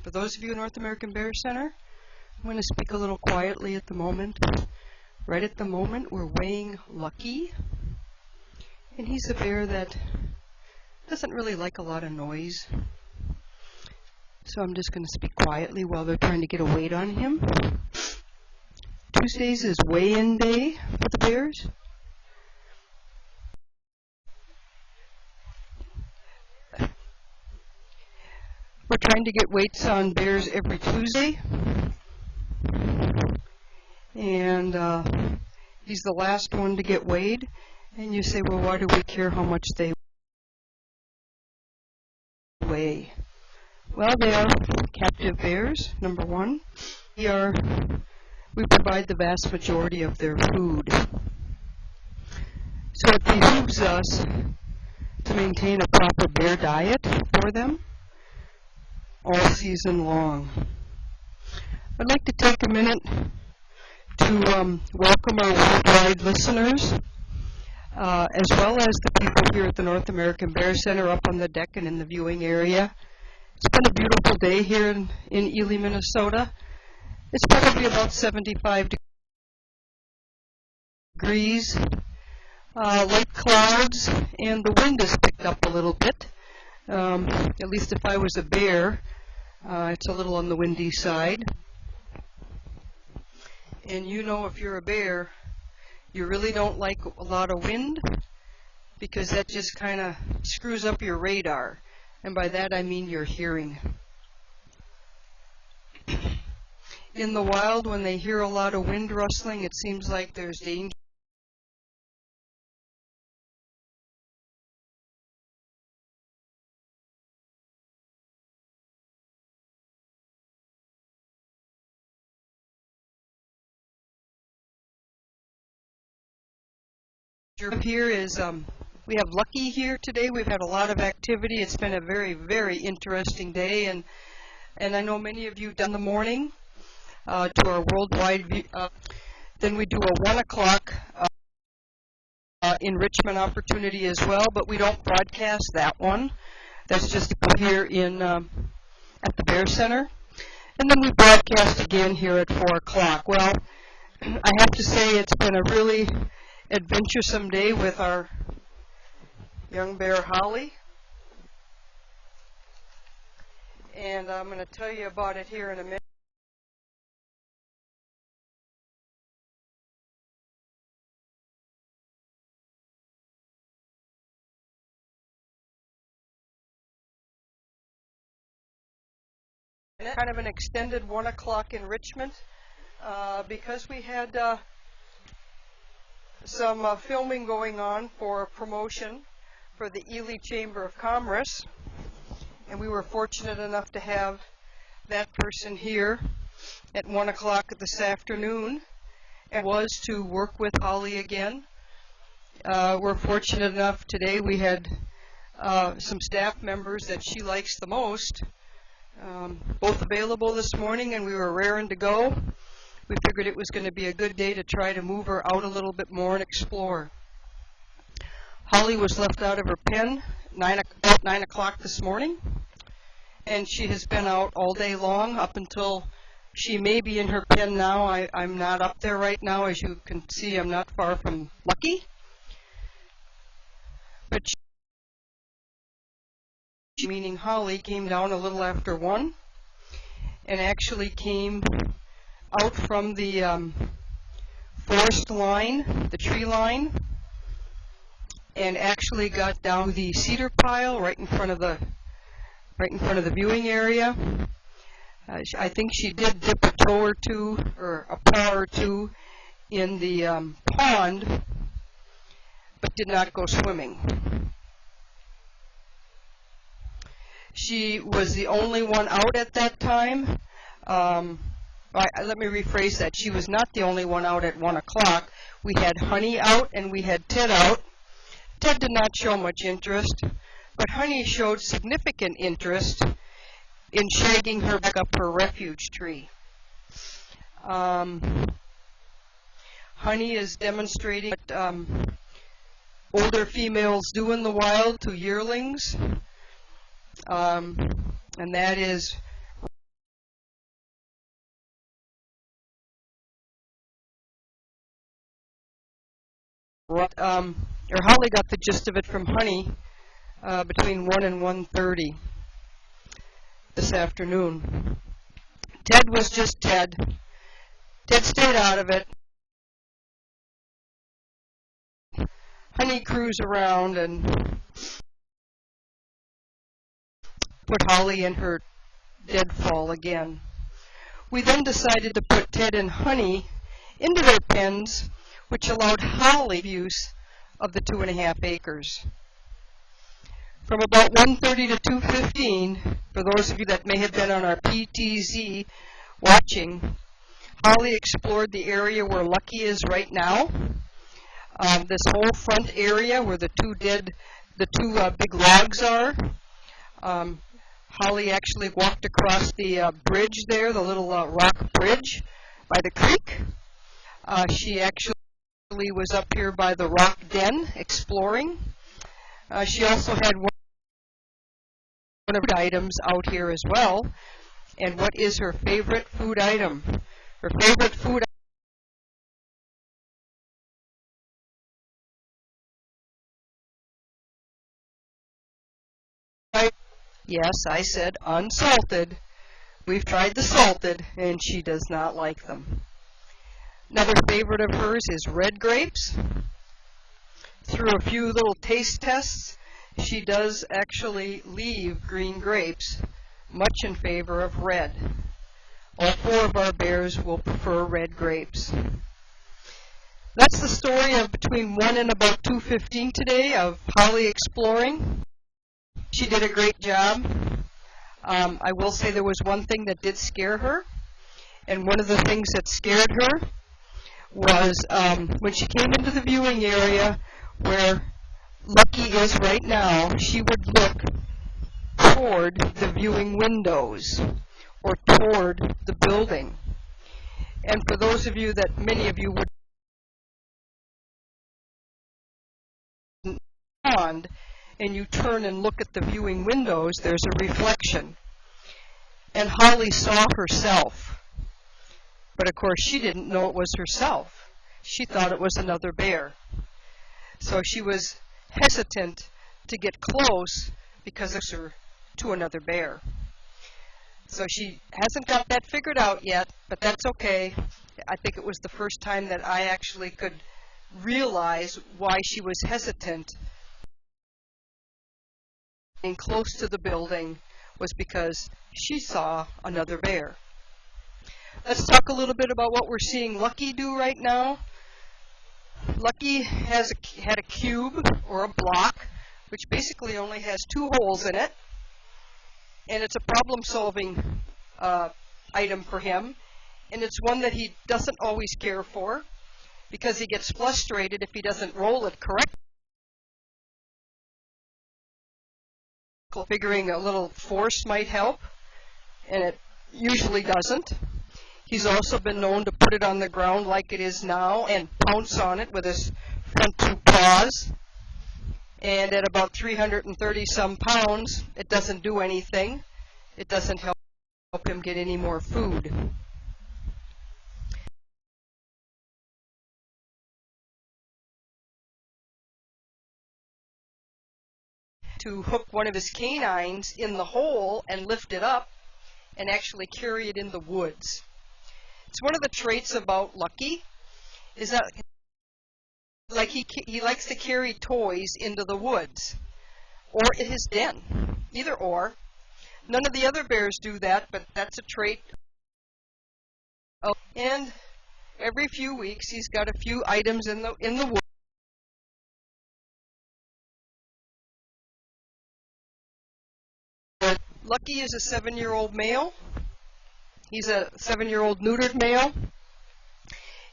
For those of you in North American Bear Center, I'm going to speak a little quietly at the moment. Right at the moment, we're weighing Lucky, and he's a bear that doesn't really like a lot of noise. So I'm just going to speak quietly while they're trying to get a weight on him. Tuesdays is weigh-in day for the bears. We're trying to get weights on bears every Tuesday. And he's the last one to get weighed. And you say, well, why do we care how much they weigh? Well, they are captive bears, number one. We provide the vast majority of their food. So it behooves us to maintain a proper bear diet for them all season long. I'd like to take a minute to welcome our worldwide listeners, as well as the people here at the North American Bear Center up on the deck and in the viewing area. It's been a beautiful day here in Ely, Minnesota. It's probably about 75 degrees, light clouds, and the wind has picked up a little bit. At least if I was a bear, it's a little on the windy side. And you know, if you're a bear, you really don't like a lot of wind, because that just kind of screws up your radar. And by that I mean your hearing. In the wild, when they hear a lot of wind rustling, it seems like there's danger. Up here is we have Lucky here today. We've had a lot of activity. It's been a very, very interesting day, and I know many of you done the morning to our worldwide view. Then we do a 1 o'clock enrichment opportunity as well, but we don't broadcast that one. That's just here in at the Bear Center. And then we broadcast again here at 4 o'clock. Well, I have to say it's been a really adventuresome day with our young bear Holly. And I'm going to tell you about it here in a minute. Kind of an extended 1 o'clock enrichment because we had some filming going on for promotion for the Ely Chamber of Commerce, and we were fortunate enough to have that person here at 1 o'clock this afternoon, and was to work with Holly again. We're fortunate enough today we had some staff members that she likes the most, both available this morning, and we were raring to go. We figured it was going to be a good day to try to move her out a little bit more and explore. Holly was left out of her pen at 9 o'clock this morning, and she has been out all day long up until she may be in her pen now. I'm not up there right now. As you can see, I'm not far from Lucky. But she, meaning Holly, came down a little after 1 and actually came out from the forest line, the tree line, and actually got down the cedar pile right in front of the viewing area. I think she did dip a toe or two, or a paw or two, in the pond, but did not go swimming. She was the only one out at that time. Let me rephrase that. She was not the only one out at 1 o'clock. We had Honey out and we had Ted out. Ted did not show much interest, but Honey showed significant interest in shagging her back up her refuge tree. Honey is demonstrating what older females do in the wild to yearlings, and that is or Holly got the gist of it from Honey between 1 and 1:30 this afternoon. Ted was just Ted. Ted stayed out of it. Honey cruised around and put Holly in her deadfall again. We then decided to put Ted and Honey into their pens, which allowed Holly use of the 2.5 acres. From about 1:30 to 2:15, for those of you that may have been on our PTZ watching, Holly explored the area where Lucky is right now. This whole front area where the two big logs are. Holly actually walked across the bridge there, the little rock bridge by the creek. She actually was up here by the rock den exploring. She also had one of her items out here as well. And what is her favorite food item? Her favorite food item? Yes, I said unsalted. We've tried the salted, and she does not like them. Another favorite of hers is red grapes. Through a few little taste tests, she does actually leave green grapes, much in favor of red. All 4 of our bears will prefer red grapes. That's the story of between 1 and about 2:15 today of Holly exploring. She did a great job. I will say there was one thing that did scare her, and one of the things that scared her was when she came into the viewing area where Lucky is right now, she would look toward the viewing windows or toward the building. And for those of you that many of you would pond and you turn and look at the viewing windows, there's a reflection. And Holly saw herself. But of course she didn't know it was herself. She thought it was another bear. So she was hesitant to get close because of her to another bear. So she hasn't got that figured out yet, but that's okay. I think it was the first time that I actually could realize why she was hesitant and close to the building was because she saw another bear. Let's talk a little bit about what we're seeing Lucky do right now. Lucky had a cube or a block, which basically only has 2 holes in it, and it's a problem-solving item for him, and it's one that he doesn't always care for because he gets frustrated if he doesn't roll it correctly, figuring a little force might help, and it usually doesn't. He's also been known to put it on the ground like it is now and pounce on it with his front 2 paws. And at about 330 some pounds, it doesn't do anything. It doesn't help him get any more food. To hook one of his canines in the hole and lift it up and actually carry it in the woods. It's one of the traits about Lucky is that like he likes to carry toys into the woods or in his den, either or. None of the other bears do that, but that's a trait. And every few weeks he's got a few items in the woods. Lucky is a 7-year-old male. He's a 7-year-old neutered male.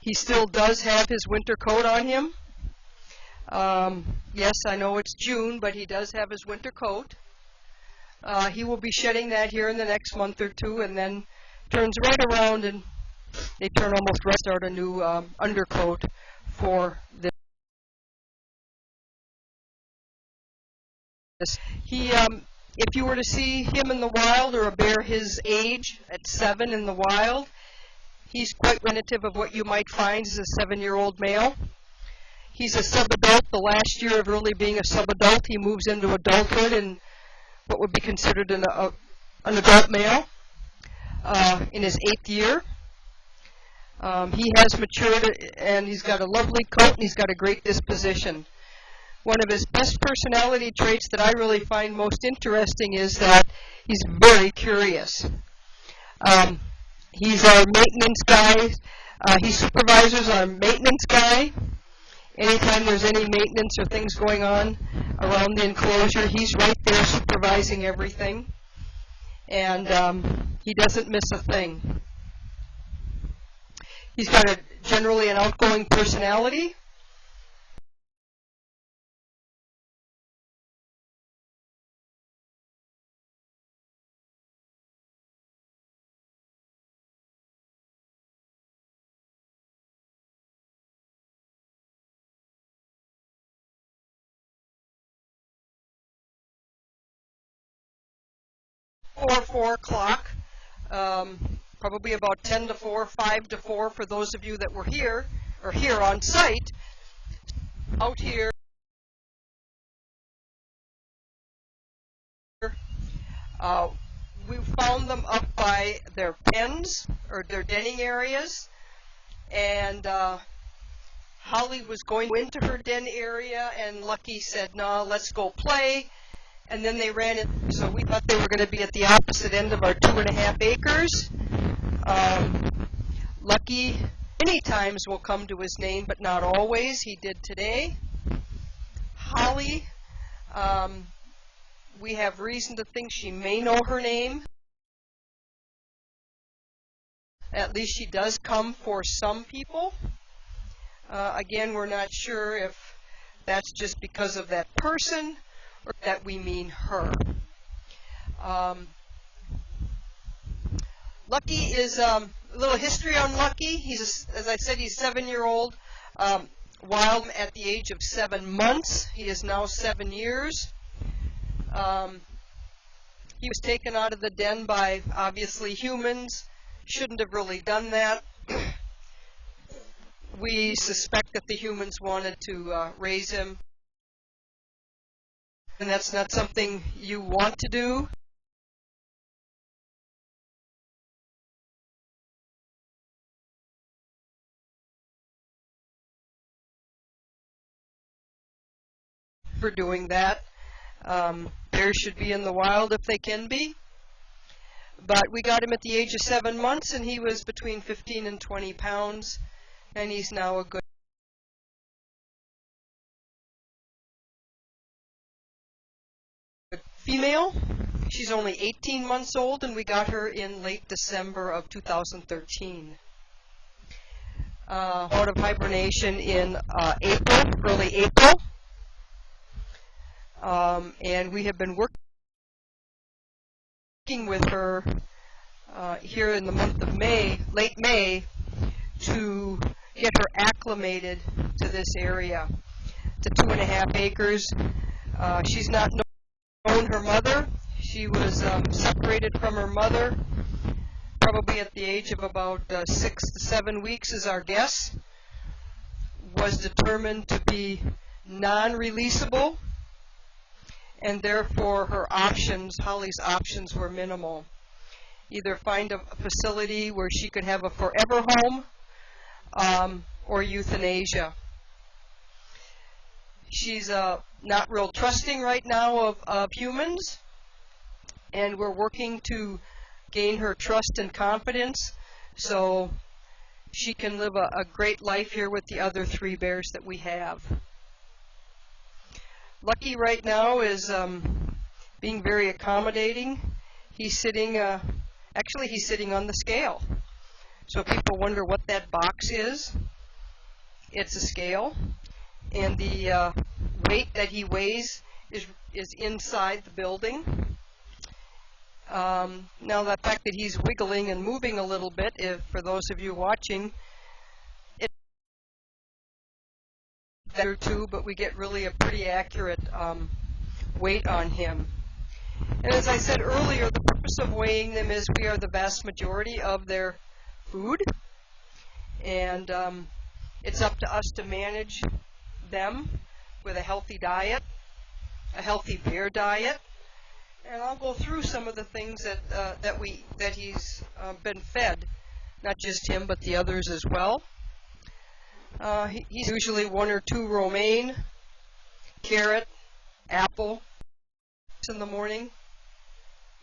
He still does have his winter coat on him. Yes, I know it's June, but he does have his winter coat. He will be shedding that here in the next month or 2, and then turns right around and they turn almost right, start a new undercoat for this. If you were to see him in the wild, or a bear his age at 7 in the wild, he's quite representative of what you might find as a 7-year-old male. He's a sub-adult. The last year of really being a sub-adult, he moves into adulthood in what would be considered an adult male in his 8th year. He has matured, and he's got a lovely coat, and he's got a great disposition. One of his best personality traits that I really find most interesting is that he's very curious. He's our maintenance guy. He supervises our maintenance guy. Anytime there's any maintenance or things going on around the enclosure, he's right there supervising everything. And he doesn't miss a thing. He's got generally an outgoing personality. Or 4 o'clock, probably about 10 to 4, 5 to 4 for those of you that were here, or here on site. Out here, we found them up by their pens, or their denning areas, and Holly was going into her den area, and Lucky said, "No, let's go play." And then they ran it, so we thought they were going to be at the opposite end of our 2.5 acres. Lucky many times will come to his name, but not always. He did today. Holly, we have reason to think she may know her name. At least she does come for some people. Again, we're not sure if that's just because of that person or that we mean her. Lucky is a little history on Lucky. As I said, he's 7-year-old wild at the age of 7 months. He is now 7 years. He was taken out of the den by obviously humans. Shouldn't have really done that. We suspect that the humans wanted to raise him, and that's not something you want to do. For doing that, bears should be in the wild if they can be. But we got him at the age of 7 months, and he was between 15 and 20 pounds, and he's now a good female. She's only 18 months old, and we got her in late December of 2013. Out of hibernation in early April, and we have been working with her here in the month of May, late May, to get her acclimated to this area. It's a 2.5 acres. She's not known her mother. She was separated from her mother probably at the age of about 6 to 7 weeks is our guess. Was determined to be non-releasable, and therefore her options, Holly's options, were minimal. Either find a facility where she could have a forever home, or euthanasia. She's not real trusting right now of humans, and we're working to gain her trust and confidence so she can live a great life here with the other 3 bears that we have. Lucky right now is being very accommodating. He's sitting, actually he's sitting on the scale. So people wonder what that box is. It's a scale, and the weight that he weighs is inside the building. Now the fact that he's wiggling and moving a little bit, for those of you watching, it's better too, but we get really a pretty accurate weight on him. And as I said earlier, the purpose of weighing them is we are the vast majority of their food, and it's up to us to manage them with a healthy diet, a healthy bear diet, and I'll go through some of the things that he's been fed, not just him but the others as well. He's usually 1 or 2 romaine, carrot, apple in the morning.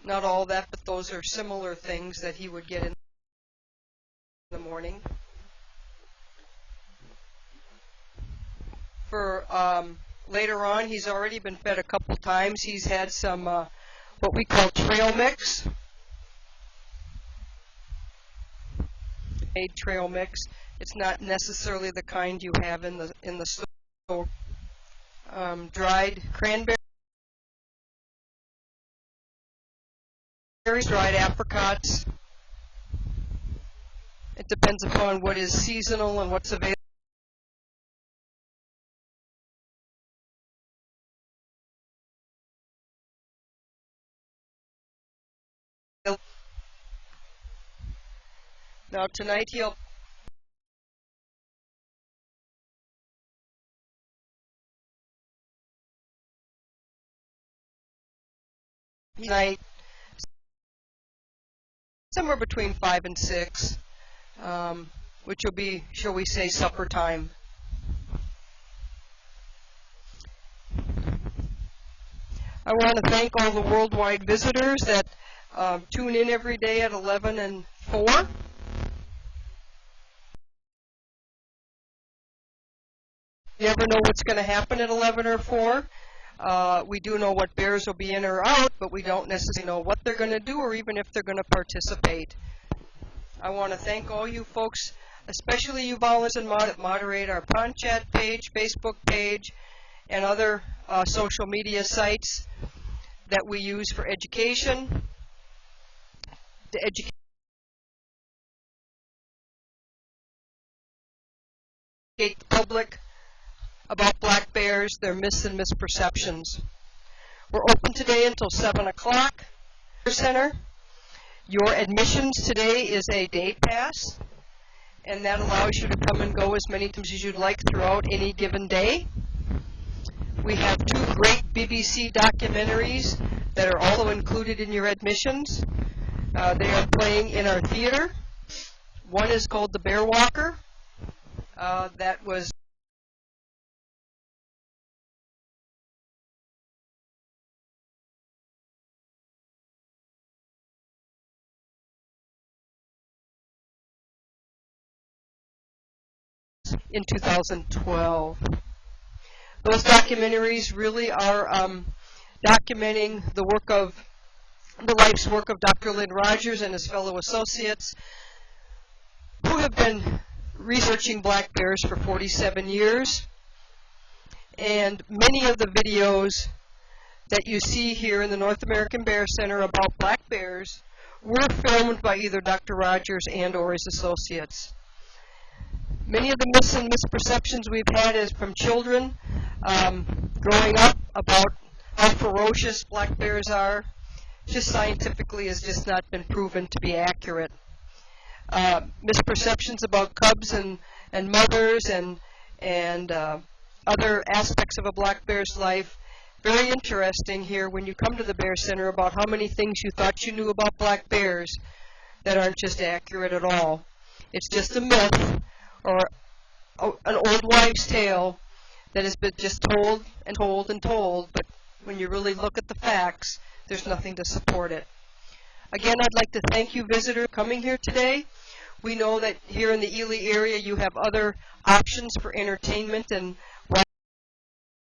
Not all that, but those are similar things that he would get in the morning. For later on, he's already been fed a couple times. He's had some what we call trail mix. Made trail mix. It's not necessarily the kind you have in the store. Dried cranberries, dried apricots. It depends upon what is seasonal and what's available. Now tonight he'll somewhere between 5 and 6, which will be, shall we say, supper time. I want to thank all the worldwide visitors that tune in every day at 11 and 4. You never know what's going to happen at 11 or 4. We do know what bears will be in or out, but we don't necessarily know what they're going to do or even if they're going to participate. I want to thank all you folks, especially you volunteers that moderate our Pond Chat page, Facebook page, and other social media sites that we use for education, to educate the public about black bears, their myths and misperceptions. We're open today until 7 o'clock. Center. Your admissions today is a day pass, and that allows you to come and go as many times as you'd like throughout any given day. We have 2 great BBC documentaries that are also included in your admissions. They are playing in our theater. One is called The Bear Walker. That was in 2012. Those documentaries really are documenting the life's work of Dr. Lynn Rogers and his fellow associates who have been researching black bears for 47 years. And many of the videos that you see here in the North American Bear Center about black bears were filmed by either Dr. Rogers and or his associates. Many of the myths and misperceptions we've had is from children growing up about how ferocious black bears are. Just scientifically has just not been proven to be accurate. Misperceptions about cubs and mothers and other aspects of a black bear's life. Very interesting here when you come to the Bear Center about how many things you thought you knew about black bears that aren't just accurate at all. It's just a myth or an old wives' tale that has been just told and told and told, but when you really look at the facts, there's nothing to support it. Again, I'd like to thank you visitors for coming here today. We know that here in the Ely area you have other options for entertainment, and